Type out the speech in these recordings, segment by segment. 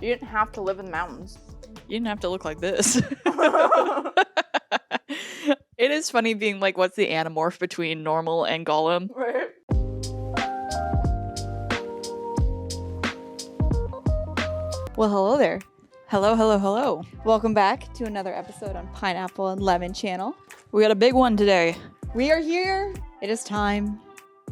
You didn't have to live in the mountains. You didn't have to look like this. It is funny being like, what's the anamorph between normal and Gollum? Right. Well, hello there. Hello, hello, hello. Welcome back to another episode on Pineapple and Lemon Channel. We got a big one today. We are here. It is time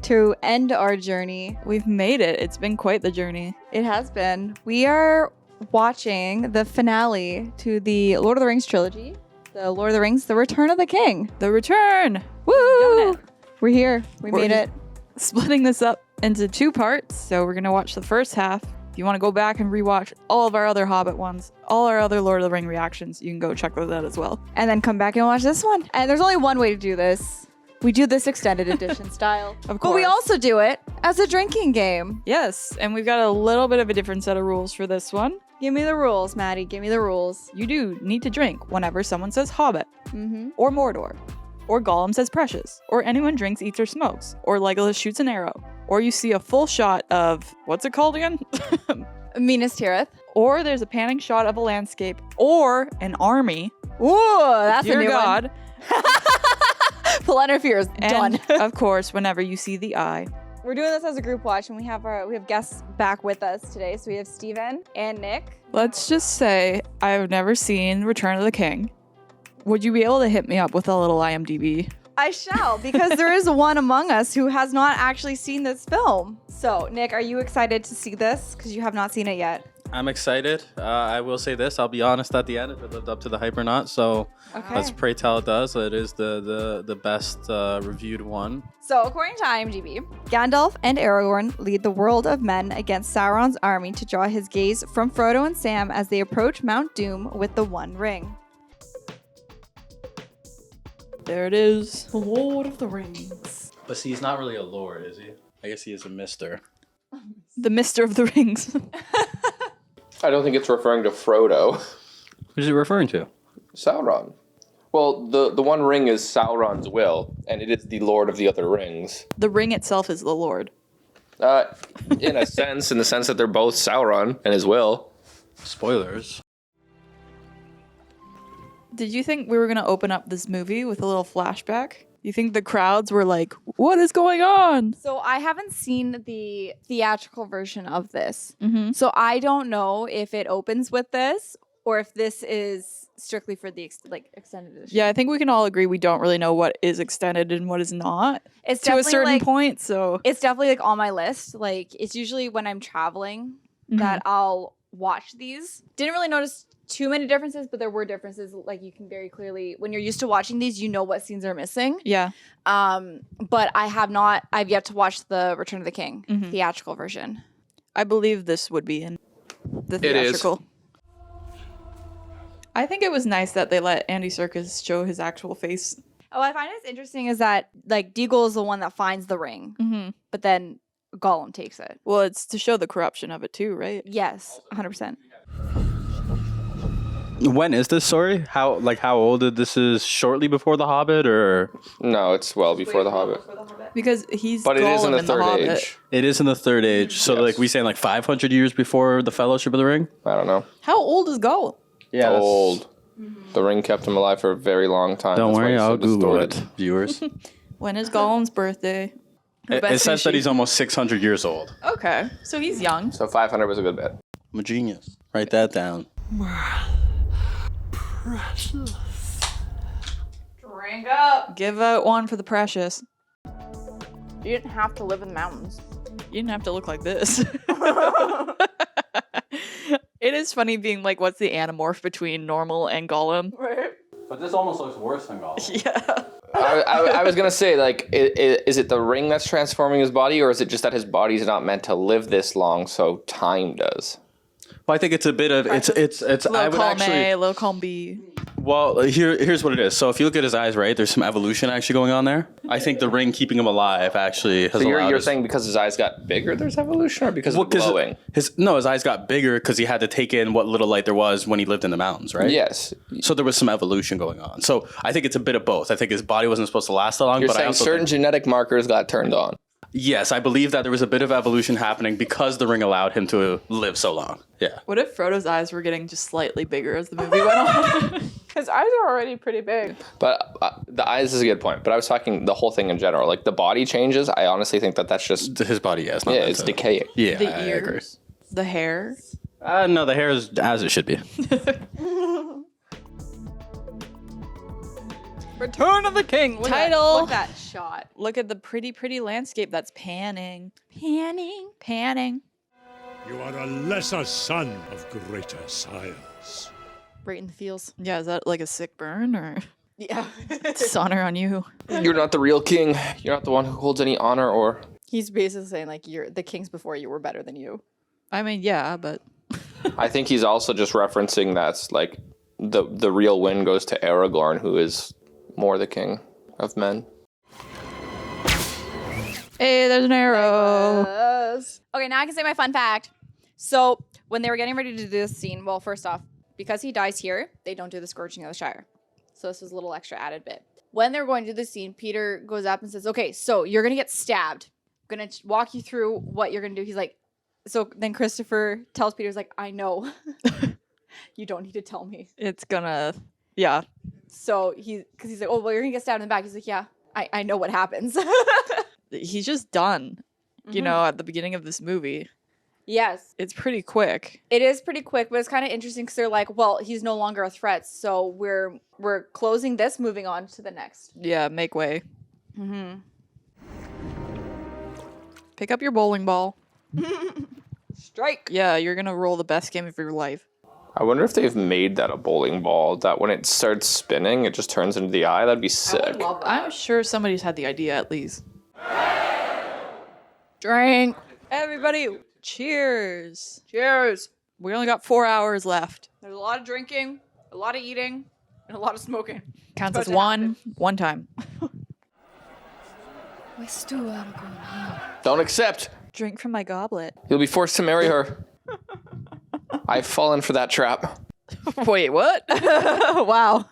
to end our journey. We've made it. It's been quite the journey. It has been. We are watching the finale to the Lord of the Rings trilogy. The Lord of the Rings, The Return of the King. The return. Woo! Done it. We're here. We're made it. Splitting this up into two parts. So we're going to watch the first half. If you want to go back and rewatch all of our other Hobbit ones, all our other Lord of the Ring reactions, you can go check those out as well. And then come back and watch this one. And there's only one way to do this. We do this extended edition style. Of course. But we also do it as a drinking game. Yes, and we've got a little bit of a different set of rules for this one. Give me the rules, Maddie. Give me the rules. You do need to drink whenever someone says Hobbit, Mm-hmm. or Mordor, or Gollum says Precious, or anyone drinks, eats, or smokes, or Legolas shoots an arrow, or you see a full shot of, what's it called again? Minas Tirith. Or there's a panning shot of a landscape, or an army. Ooh, that's Dear a new God. one. Planner Fears, done. And of course, whenever you see the eye. We're doing this as a group watch, and we have guests back with us today. So we have Steven and Nick. Let's just say I've never seen Return of the King. Would you be able to hit me up with a little IMDb? I shall, because there is one among us who has not actually seen this film. So, Nick, are you excited to see this? Because you have not seen it yet. I'm excited. I will say this. I'll be honest at the end if it lived up to the hype or not. So Okay. let's pray tell it does. It is the best reviewed one. So, according to IMDb, Gandalf and Aragorn lead the world of men against Sauron's army to draw his gaze from Frodo and Sam as they approach Mount Doom with the One Ring. There it is. The Lord of the Rings. But see, he's not really a lord, is he? I guess he is a mister. The Mister of the Rings. I don't think it's referring to Frodo. Who's it referring to? Sauron. Well, the One Ring is Sauron's will, and it is the Lord of the other rings. The ring itself is the Lord. In a sense, in the sense that they're both Sauron and his will. Spoilers. Did you think we were going to open up this movie with a little flashback? You think the crowds were like, what is going on? So, I haven't seen the theatrical version of this. Mm-hmm. So, I don't know if it opens with this or if this is strictly for the extended edition. Yeah, I think we can all agree we don't really know what is extended and what is not It's to a definitely certain like, point. So it's definitely like on my list. Like, it's usually when I'm traveling that I'll watch these. Didn't really notice too many differences, but there were differences. Like, you can very clearly, when you're used to watching these, you know what scenes are missing. yeah, But I've yet to watch the Return of the King theatrical version. I believe this would be in the It is. theatrical. I think it was nice that they let Andy Serkis show his actual face. Oh, I find it's interesting is that like Deagle is the one that finds the ring, but then Gollum takes it. Well, it's to show the corruption of it too, right? Yes, 100%. When is this story? How old this is? Shortly before The Hobbit, or No, it's well before the Hobbit. Because he's But it is in Gollum the Third Hobbit. Age. it is in the Third Age? So Yes. like we saying like 500 years before the Fellowship of the Ring? I don't know. How old is Gollum? Yeah, that's- Old. The ring kept him alive for a very long time. Don't That's why worry, he's so I'll Google distorted. it, viewers. When is Gollum's birthday? It says that he's almost 600 years old. Okay, so he's young. So 500 was a good bet. I'm a genius. Write that down. Drink up. Give out one for the precious. You didn't have to live in the mountains. You didn't have to look like this. It is funny being like, what's the anamorph between normal and Gollum? Right. But this almost looks worse than Gollum. Yeah. I was gonna say, like, is it the ring that's transforming his body, or is it just that his body's not meant to live this long, so time does? Well, I think it's a bit of it's. I Low would column actually. A, low column B. Well, here's what it is. So if you look at his eyes, right, there's some evolution actually going on there. I think the ring keeping him alive actually has So you're allowed saying because his eyes got bigger, there's evolution, or because of glowing? His eyes got bigger because he had to take in what little light there was when he lived in the mountains, right? Yes. So there was some evolution going on. So I think it's a bit of both. I think his body wasn't supposed to last that long, You're but I saying also certain genetic markers got turned on. Yes, I believe that there was a bit of evolution happening because the ring allowed him to live so long. Yeah. What if Frodo's eyes were getting just slightly bigger as the movie went on? His eyes are already pretty big. But the eyes is a good point. But I was talking the whole thing in general. Like the body changes. I honestly think that's just His body, yes. Not yeah, meant it's to- decaying. Yeah, The I agree. ears, the hair. No, the hair is as it should be. Return of the King. Look Title. Look at that shot. Look at the pretty, pretty landscape that's panning. Panning. Panning. You are a lesser son of greater sires. Right in the feels. Yeah, is that like a sick burn or Yeah. dishonor on you? You're not the real king. You're not the one who holds any honor or. He's basically saying like the kings before you were better than you. I mean, yeah, but I think he's also just referencing that's like the real win goes to Aragorn, who is more the king of men. hey, there's an arrow. Okay, now I can say my fun fact. So when they were getting ready to do this scene, well, first off, because he dies here, they don't do the scorching of the Shire. So this was a little extra added bit. When they're going to do the scene, Peter goes up and says, okay, so you're going to get stabbed. I'm going to walk you through what you're going to do. He's like, so then Christopher tells Peter, he's like, I know. You don't need to tell me. It's gonna, yeah. So because he's like, oh, well, you're going to get stabbed in the back. He's like, yeah, I know what happens. He's just done. You know, at the beginning of this movie, Yes. it's pretty quick. It is pretty quick, but it's kind of interesting because they're like, well, he's no longer a threat, so we're closing this, moving on to the next. Yeah, make way. Pick up your bowling ball. Strike. Yeah, you're gonna roll the best game of your life. I wonder if they've made that a bowling ball that when it starts spinning, it just turns into the eye. That'd be sick. I'm sure somebody's had the idea at least. Drink. Everybody, cheers. Cheers. We only got 4 hours left. There's a lot of drinking, a lot of eating, and a lot of smoking. Counts About as to one time. Don't accept. Drink from my goblet. You'll be forced to marry her. I've fallen for that trap. Wait, what? Wow.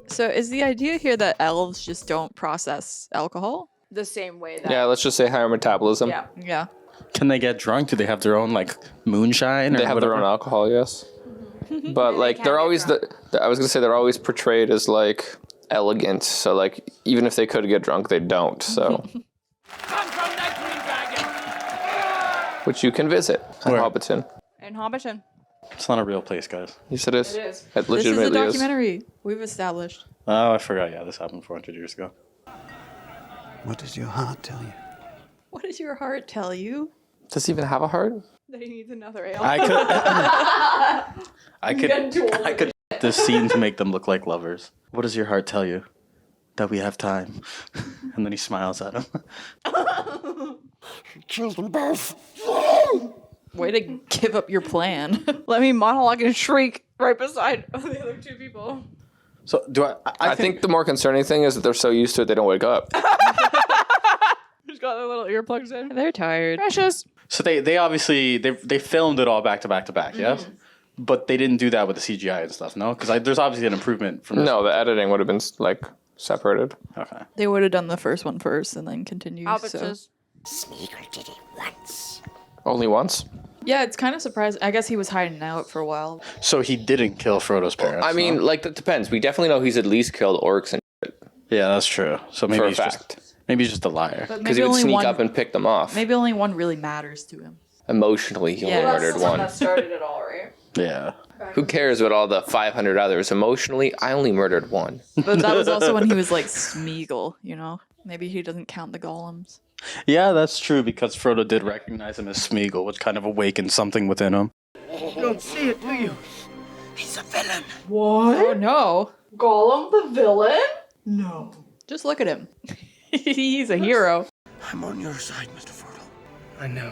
So is the idea here that elves just don't process alcohol? The same way that. Yeah, let's just say higher metabolism. Yeah. Yeah. Can they get drunk? Do they have their own like moonshine? Or They have their whatever? own alcohol, yes. But like they're always I was gonna say they're always portrayed as like elegant. So like even if they could get drunk, they don't. So which you can visit at Where? Hobbiton. In Hobbiton. It's not a real place, guys. Yes, it is. It is. It This is a legitimately is. documentary. We've established. Oh, I forgot. Yeah, this happened 400 years ago. What does your heart tell you? What does your heart tell you? Does he even have a heart? That he needs another ale. I could this scene to make them look like lovers. What does your heart tell you? That we have time. And then he smiles at him. Killed them both. Way to give up your plan. Let me monologue and shriek right beside the other two people. So do I think the more concerning thing is that they're so used to it they don't wake up. Just got their little earplugs in. They're tired. Precious. so they obviously they filmed it all back to back to back, yes? But they didn't do that with the CGI and stuff, no? Because there's obviously an improvement from this. No, the editing would have been like separated. Okay. They would have done the first one first and then continued. Albert So. says, Smeagol did it once. Only once? Yeah, it's kind of surprising. I guess he was hiding out for a while. So he didn't kill Frodo's parents. I mean, no? like that depends. We definitely know he's at least killed orcs and Yeah, that's true. So maybe for a he's fact. maybe he's just a liar. But Because maybe he would only sneak one. up and pick them off. Maybe only one really matters to him. Emotionally, he only Yeah. murdered one. started it all, right? Yeah. Who cares about all the 500 others? Emotionally, I only murdered one. But that was also when he was like Smeagol, you know? Maybe he doesn't count the golems. Yeah, that's true because Frodo did recognize him as Smeagol, which kind of awakened something within him. You don't see it, do you? He's a villain. Oh no. Gollum the villain? No. Just look at him. He's a hero. I'm on your side, Mr. Frodo. I know.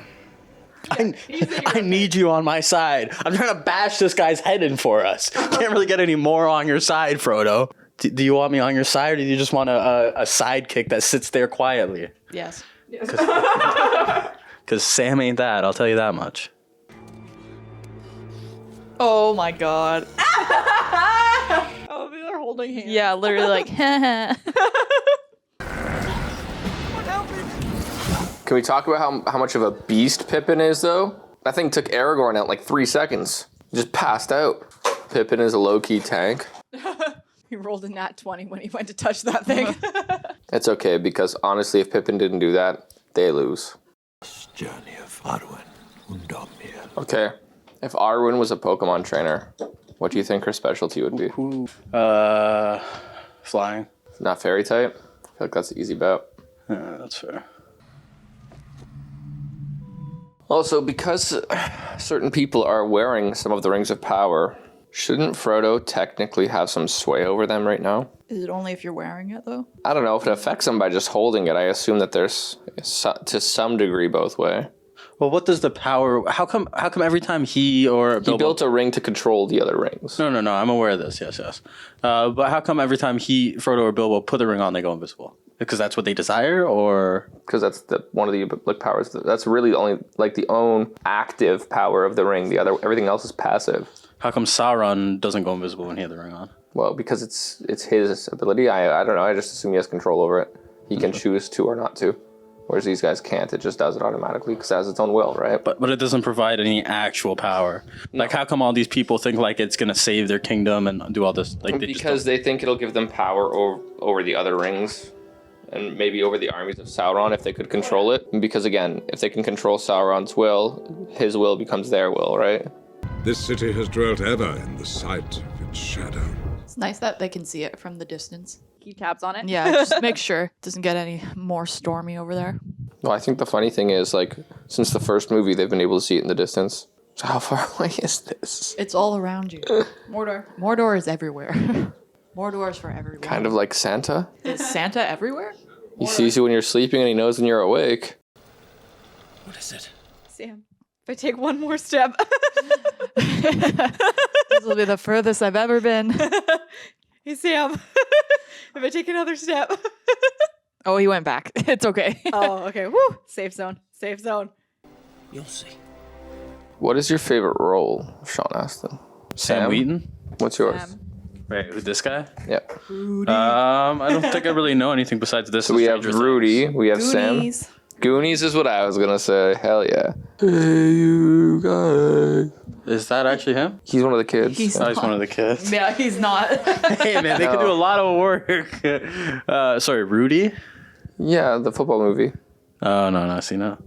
I need you on my side. I'm trying to bash this guy's head in for us. Can't really get any more on your side, Frodo. Do you want me on your side, or do you just want a sidekick that sits there quietly? Yes. Because Sam ain't that, I'll tell you that much. Oh my god. Oh, they're holding hands. Yeah, literally like, Can we talk about how much of a beast Pippin is, though? That thing took Aragorn out like 3 seconds. He just passed out. Pippin is a low-key tank. He rolled a nat 20 when he went to touch that thing. It's okay, because honestly, if Pippin didn't do that, they lose. Journey of Arwen Undomir. Okay, if Arwen was a Pokemon trainer, what do you think her specialty would be? Flying. Not fairy type? I feel like that's an easy bet. Yeah, that's fair. Also, because certain people are wearing some of the Rings of Power, shouldn't Frodo technically have some sway over them right now? Is it only if you're wearing it, though? I don't know if it affects them by just holding it. I assume that there's, to some degree, both way. Well, what does the power? How come every time he or Bilbo, He built a ring to control the other rings. No. I'm aware of this. Yes. But how come every time Frodo or Bilbo put the ring on, they go invisible? Because that's what they desire, or Because that's one of the like powers. That's really only like the own active power of the ring. The other, everything else is passive. how come Sauron doesn't go invisible when he had the ring on? Well, because it's his ability. I don't know. I just assume he has control over it. He can choose to or not to. Whereas these guys can't. It just does it automatically because it has its own will, right? But it doesn't provide any actual power. Like, how come all these people think like it's gonna save their kingdom and do all this? Like, Because they think it'll give them power over the other rings, and maybe over the armies of Sauron if they could control it. And because again, if they can control Sauron's will, his will becomes their will, right? This city has dwelt ever in the sight of its shadow. It's nice that they can see it from the distance. Keep tabs on it. Yeah, just make sure it doesn't get any more stormy over there. Well, I think the funny thing is, like, since the first movie, they've been able to see it in the distance. So how far away is this? It's all around you. Mordor. Mordor is everywhere. Mordor is for everyone. Kind of like Santa. Is Santa everywhere? He sees you when you're sleeping and he knows when you're awake. What is it? Sam, if I take one more step. This will be the furthest I've ever been. Hey, Sam, if I take another step. Oh, he went back. It's okay. Oh, okay. Woo. Safe zone. Safe zone. You'll see. What is your favorite role, Sean Astin? Sam Wheaton. What's yours? Sam. Wait, who's this guy? Yep. I don't think I really know anything besides this. So we have Rudy. We have Goonies. Sam. Goonies is what I was gonna say. Hell yeah. Hey, you guys. Is that actually him? He's one of the kids. He's Oh, he's one of the kids. Yeah, he's not. Hey man, they could do a lot of work. Sorry, Rudy. Yeah, the football movie. Oh no, see no.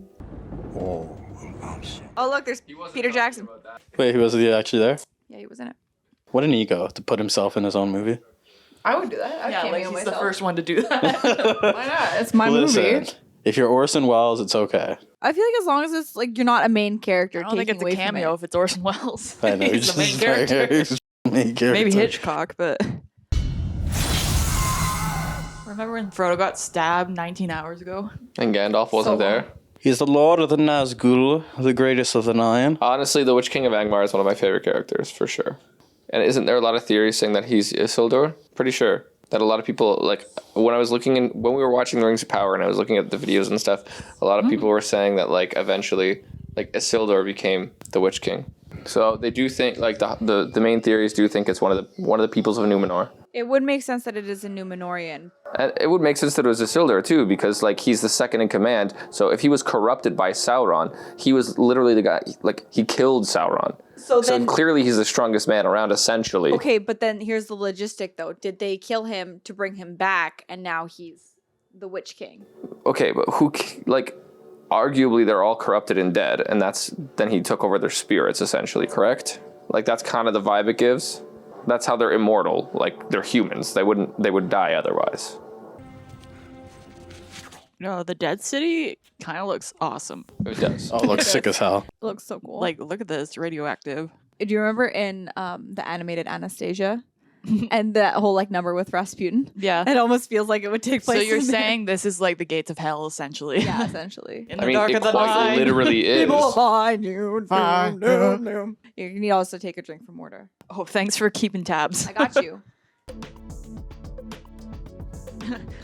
All will answer. Oh, look, there's Peter Jackson. Wait, he wasn't actually there? Yeah, he was in it. What an ego to put himself in his own movie. I would do that. I Yeah, can't like make he's myself. the first one to do that. Why not? It's my Listen, movie. if you're Orson Welles, it's okay. I feel like as long as it's like you're not a main character, I don't think it's a cameo if it's Orson Welles. I know He's the main character. main character. Maybe Hitchcock, but... Remember when Frodo got stabbed 19 hours ago? And Gandalf wasn't there. He's the Lord of the Nazgul, the greatest of the nine. Honestly, the Witch King of Angmar is one of my favorite characters, for sure. And isn't there a lot of theories saying that he's Isildur? Pretty sure. That a lot of people, like, when we were watching The Rings of Power and I was looking at the videos and stuff, a lot of people were saying that, like, eventually, like, Isildur became the Witch King. So they do think, like, the main theories do think it's one of the peoples of Numenor. It would make sense that it is a Numenorian. And it would make sense that it was Isildur, too, because, like, he's the second in command. So if he was corrupted by Sauron, he was literally the guy, like, he killed Sauron. So So then, clearly he's the strongest man around, essentially. okay, but then here's the logistic though. Did they kill him to bring him back, and now he's the Witch King? Okay, but arguably they're all corrupted and dead, and then he took over their spirits, essentially, correct? Like, that's kind of the vibe it gives. That's how they're immortal. Like, they're humans. They would die otherwise. No, the Dead City kind of looks awesome. It does. Oh, it looks sick as hell. It looks so cool. Like, look at this, radioactive. do you remember in the animated Anastasia and that whole like number with Rasputin? Yeah. It almost feels like it would take place. So you're in there. saying this is like the gates of hell, essentially. Yeah, essentially. In I the mean, dark it of the quite night. literally is. People will find you. Find You need to also take a drink from Mordor. Oh, thanks for keeping tabs. I got you.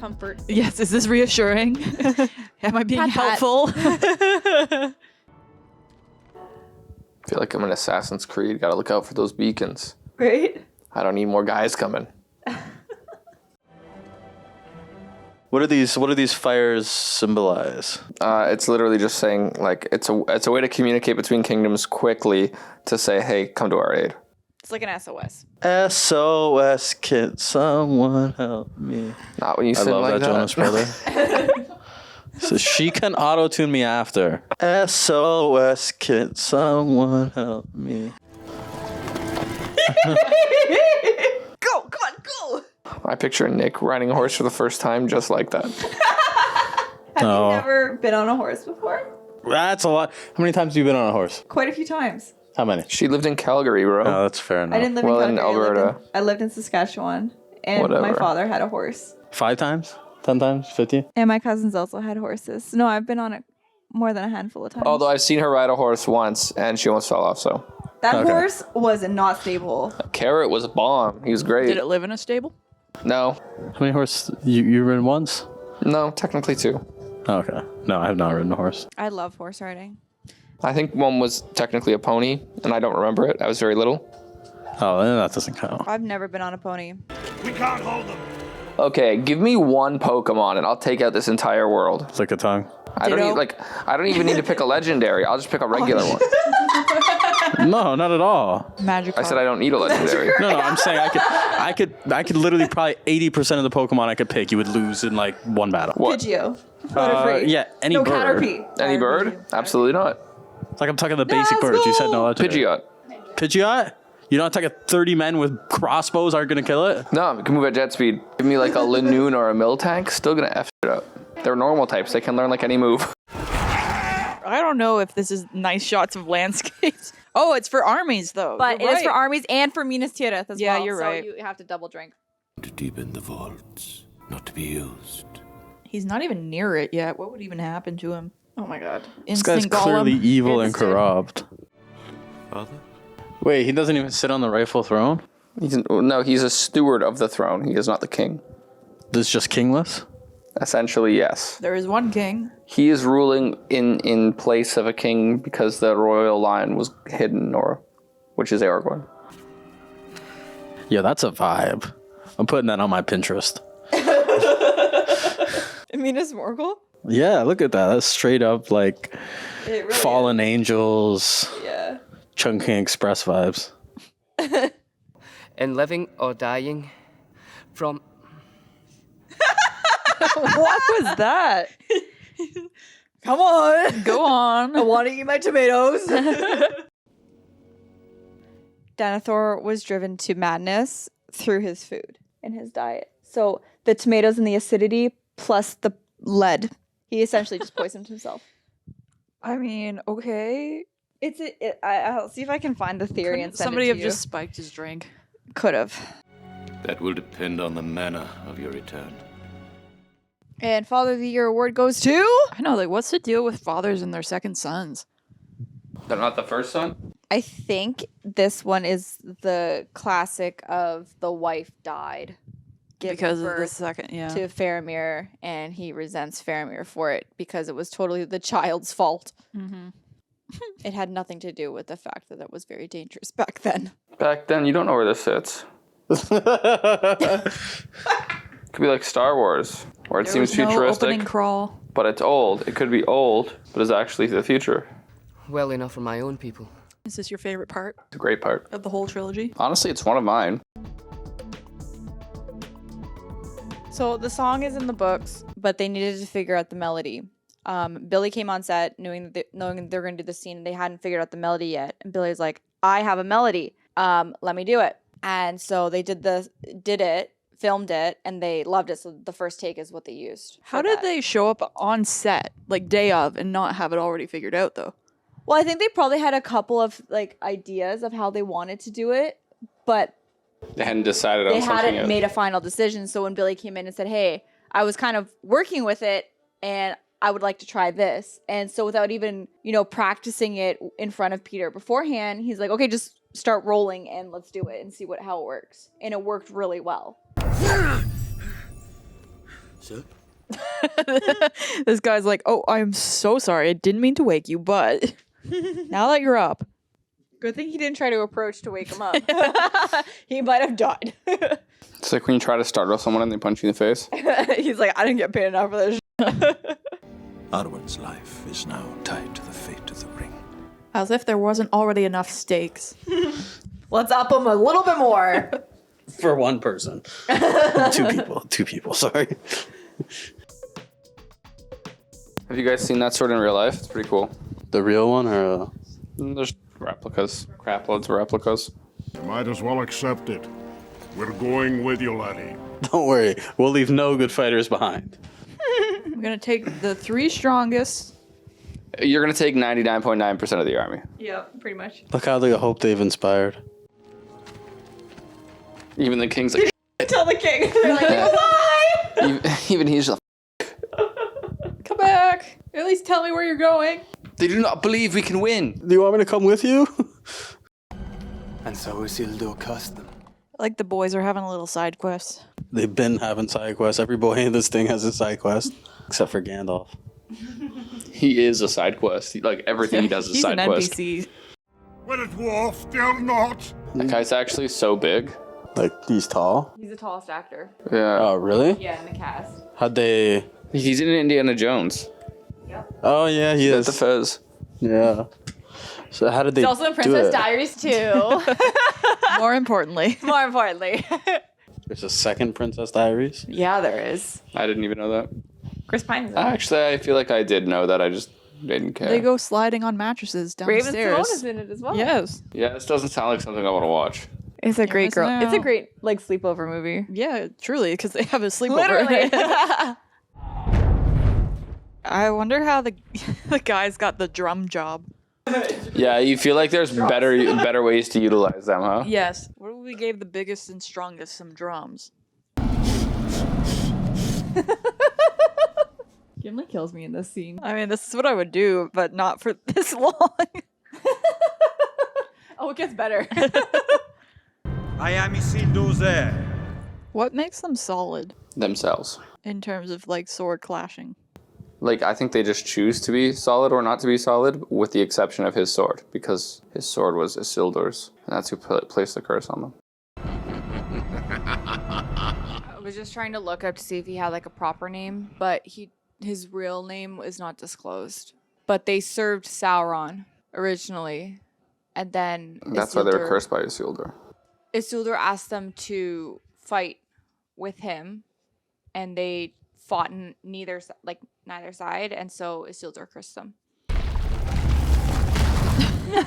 Comfort. Yes, is this reassuring? Am I being Pat, pat. helpful? I feel like I'm in Assassin's Creed. Gotta look out for those beacons. Right? I don't need more guys coming. What do these fires symbolize? It's literally just saying like it's a way to communicate between kingdoms quickly to say, hey, come to our aid. It's like an SOS. SOS, can someone help me? Not when you I sing love like that Jonas Brother. So she can auto-tune me after. SOS, can someone help me? Go, come on, go. I picture Nick riding a horse for the first time just like that. Have No. you never been on a horse before? That's a lot. How many times have you been on a horse? Quite a few times. How many? She lived in Calgary, bro. Oh, that's fair enough. I didn't live Well, in in Calgary. Alberta. I lived in Saskatchewan, and my Whatever. father had a horse. 5 times? 10 times? 50? And my cousins also had horses. No, I've been on it more than a handful of times. Although I've seen her ride a horse once and she almost fell off, so. that Okay. horse was not stable. Carrot was a bomb. He was great. Did it live in a stable? No. How many horses? You ridden once? No, technically 2. Oh, okay. No, I have not ridden a horse. I love horse riding. I think one was technically a pony, and I don't remember it. I was very little. Oh, then that doesn't count. I've never been on a pony. We can't hold them. Okay, give me one Pokemon and I'll take out this entire world. Lick a tongue. I don't even need to pick a legendary. I'll just pick a regular one. No, not at all. Magic. I said I don't need a legendary. No, I'm saying I could literally probably 80% of the Pokemon I could pick, you would lose in like one battle. What? Pidgeot. Butterfree. Yeah, any No, bird. Caterpie. Any bird? Absolutely not. It's like I'm talking the basic birds. You said no legendary. Pidgeot. Pidgeot? You don't take 30 men with crossbows aren't gonna kill it? No, it can move at jet speed. Give me like a Linoon or a Miltank, still gonna F it up. They're normal types. They can learn like any move. I don't know if this is nice shots of landscapes. Oh, it's for armies though. But You're it is for right. armies and for Minas Tirith as Yeah, well. you're right. So you have to double drink. To deepen the vaults, not to be used. He's not even near it yet. What would even happen to him? Oh my god. This guy's Instant Gollum. clearly evil and Instant- corrupt. Father? Wait, he doesn't even sit on the rightful throne? He's a steward of the throne. He is not the king. This is just kingless? Essentially, yes. There is one king. He is ruling in place of a king because the royal line was hidden, which is Aragorn. Yeah, that's a vibe. I'm putting that on my Pinterest. Minas Morgul? Yeah, look at that. That's straight up like It really fallen angels, Yeah. Chungking Express vibes. In living or dying, from What was that? Come on. Go on. I want to eat my tomatoes. Denethor was driven to madness through his food and his diet. So the tomatoes and the acidity plus the lead. He essentially just poisoned himself. I mean, okay. I'll see if I can find the theory and send Somebody it have to you. just spiked his drink. Could have. That will depend on the manner of your return. And Father of the Year award goes to... I know, like, what's the deal with fathers and their second sons? They're not the first son? I think this one is the classic of the wife died. giving Because of the birth second, yeah. to Faramir, and he resents Faramir for it because it was totally the child's fault. Mm-hmm. It had nothing to do with the fact that it was very dangerous back then. Back then, you don't know where this sits. Could be like Star Wars, where it There seems was no futuristic, opening crawl. but it's old. It could be old, but is actually the future. well enough for my own people. Is this your favorite part It's a great part. of the whole trilogy? Honestly, it's one of mine. So the song is in the books, but they needed to figure out the melody. Billy came on set knowing that they're going to do the scene, and they hadn't figured out the melody yet. And Billy's like, "I have a melody. Let me do it." And so they did it, filmed it, and they loved it. So the first take is what they used. How for did that. they show up on set, like day of, and not have it already figured out, though? Well, I think they probably had a couple of like ideas of how they wanted to do it, but They hadn't decided on they something hadn't yet. made a final decision. So when Billy came in and said, "Hey, I was kind of working with it, and I would like to try this," and so without even practicing it in front of Peter beforehand, he's like, "Okay, just start rolling and let's do it and see how it works." And it worked really well. Sir? This guy's like, "Oh, I'm so sorry. I didn't mean to wake you, but now that you're up, Good thing he didn't try to approach to wake him up. He might have died. It's like when you try to startle someone and they punch you in the face. He's like, I didn't get paid enough for this. Arwen's life is now tied to the fate of the ring. As if there wasn't already enough stakes. Let's up him a little bit more. For one person. Two people, sorry. Have you guys seen that sword in real life? It's pretty cool. The real one or There's replicas. Crap loads of replicas. You might as well accept it. We're going with you, laddie. Don't worry, we'll leave no good fighters behind. I'm gonna take the 3 strongest. You're going to take 99.9% of the army. Yeah, pretty much. Look how the hope they've inspired. Even the king's like, Tell the king. They're like, why? even he's just Come back. At least tell me where you're going. they do not believe we can win. Do you want me to come with you? And so Isildur cursed them. Like the boys are having a little side quest. They've been having side quests. Every boy in this thing has a side quest. Except for Gandalf. He is a side quest. Like everything he does is a He's side an quest. NPC. Will it dwarf, dare not? That guy's actually so big. Like, he's tall. He's the tallest actor. Yeah. Oh, really? Yeah, in the cast. How'd they... He's in Indiana Jones. Oh, yeah, he That's is. the Fez. Yeah. So how did they He's also in do Princess it? Diaries too. More importantly. More importantly. There's a second Princess Diaries? Yeah, there is. I didn't even know that. Chris Pine's in it. Actually, I feel like I did know that. I just didn't care. They go sliding on mattresses Raven downstairs. Simone is in it as well. Yes. Yeah, this doesn't sound like something I want to watch. It's a great girl. missing It's a out. great like sleepover movie. Yeah, truly, because they have a sleepover. Literally. I wonder how the guys got the drum job. Yeah, you feel like there's better ways to utilize them, huh? Yes. What if we gave the biggest and strongest some drums? Gimli kills me in this scene. I mean, this is what I would do, but not for this long. Oh, it gets better. I am Isildur's heir. What makes them solid Themselves. in terms of like sword clashing? Like, I think they just choose to be solid or not to be solid, with the exception of his sword, because his sword was Isildur's, and that's who placed the curse on them. I was just trying to look up to see if he had like a proper name, but his real name is not disclosed. But they served Sauron originally, and then That's why they were cursed by Isildur. Isildur asked them to fight with him, and they fought in neither side, and so Isildur cursed them.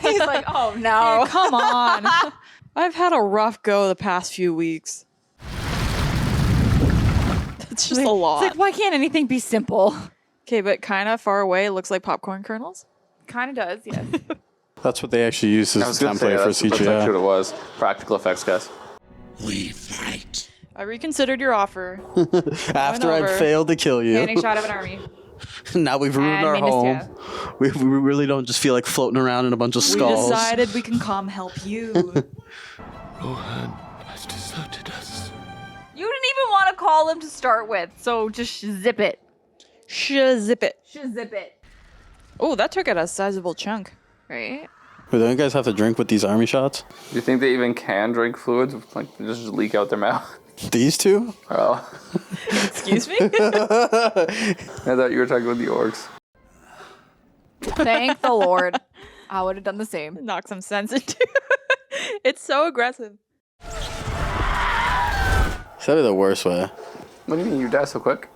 He's like, oh no. Hey, come on. I've had a rough go the past few weeks. That's just a lot. It's like, why can't anything be simple? Okay, but kind of far away, it looks like popcorn kernels. Kind of does, yes. That's what they actually used as a template for that's actually what CGI. it was. Practical effects, guys. We fight. I reconsidered your offer. After I over. failed to kill you. Panning shot of an army. Now we've ruined And our Minas home. Tirith. We really don't just feel like floating around in a bunch of We skulls. decided we can come help you. Rohan has deserted us. You didn't even want to call him to start with, so just zip it. Zip it. Zip it. Oh, that took out a sizable chunk. Right? Wait, don't you guys have to drink with these army shots? Do you think they even can drink fluids? Like, they just leak out their mouth? These two? Oh. Excuse me? I thought you were talking about the orcs. Thank the Lord. I would have done the same. Knock some sense into It's so aggressive. It's probably the worst way. What do you mean you die so quick?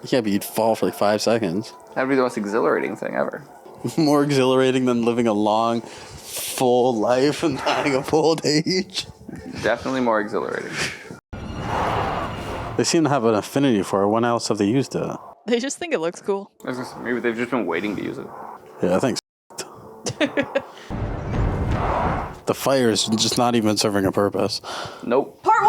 Yeah, but you'd fall for like 5 seconds. That'd be the most exhilarating thing ever. More exhilarating than living a long, full life and dying of old age. Definitely more exhilarating. They seem to have an affinity for it. When else have they used it? They just think it looks cool. Maybe they've just been waiting to use it. Yeah, I think so. The fire is just not even serving a purpose. Nope. Part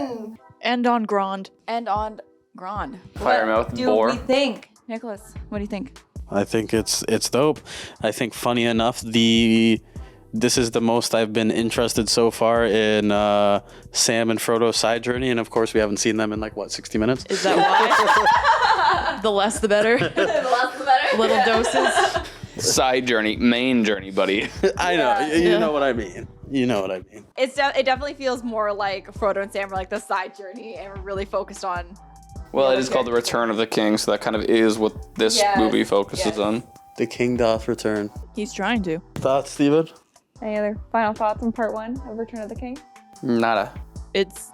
1! And on Grand. And on Grand. Fire mouth What do boar. we think? Nicholas, what do you think? I think it's dope. I think funny enough, this is the most I've been interested so far in Sam and Frodo's side journey, and of course we haven't seen them in like 60 minutes. Is that why? The less the better. The less the better. Little doses. Side journey, main journey, buddy. I know. You know what I mean. You know what I mean. It definitely feels more like Frodo and Sam were like the side journey, and we're really focused on. Well, it is called The Return of the King, so that kind of is what this movie focuses on. The king doth return. He's trying to. Thoughts, Steven? Any other final thoughts on part 1 of Return of the King? Nada. It's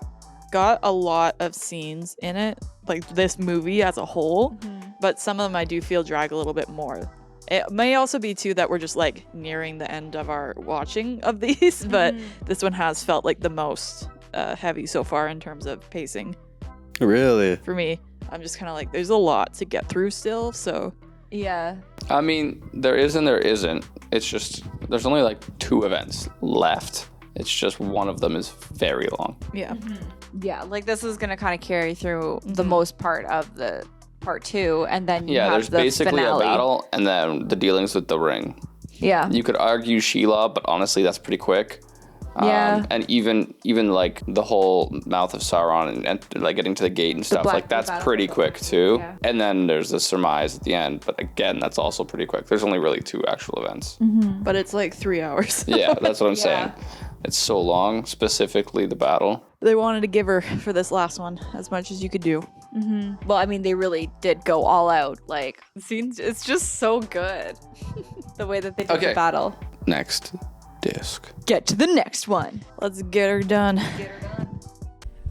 got a lot of scenes in it, like this movie as a whole, but some of them I do feel drag a little bit more. It may also be too that we're just like nearing the end of our watching of these, but this one has felt like the most heavy so far in terms of pacing. Really? For me, I'm just kind of like, there's a lot to get through still, so. Yeah. I mean, there is and there isn't. It's just, there's only like 2 events left. It's just one of them is very long. Yeah. Yeah, like this is gonna kind of carry through the most part of the part 2, and then you have there's the basically finale. a battle and then the dealings with the ring. Yeah. You could argue Sheila, but honestly, that's pretty quick. Yeah. And even like the whole mouth of Sauron and like getting to the gate and stuff, like that's battle. pretty quick too. Yeah. And then there's the surmise at the end, but again, that's also pretty quick. There's only really 2 actual events. But it's like 3 hours. Yeah, that's what I'm saying. It's so long, specifically the battle. They wanted to give her for this last one as much as you could do. Well, I mean, they really did go all out. Like, it's just so good. The way that they did the battle. Next disc. Get to the next one. Let's get her done.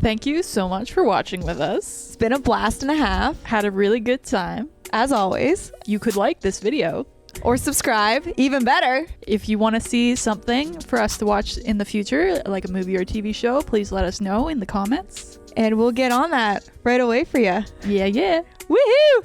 Thank you so much for watching with us. It's been a blast and a half, Had a really good time. as always. You could like this video. Or subscribe, even better. If you want to see something for us to watch in the future, like a movie or TV show, please let us know in the comments. And we'll get on that right away for you. Yeah. Woohoo!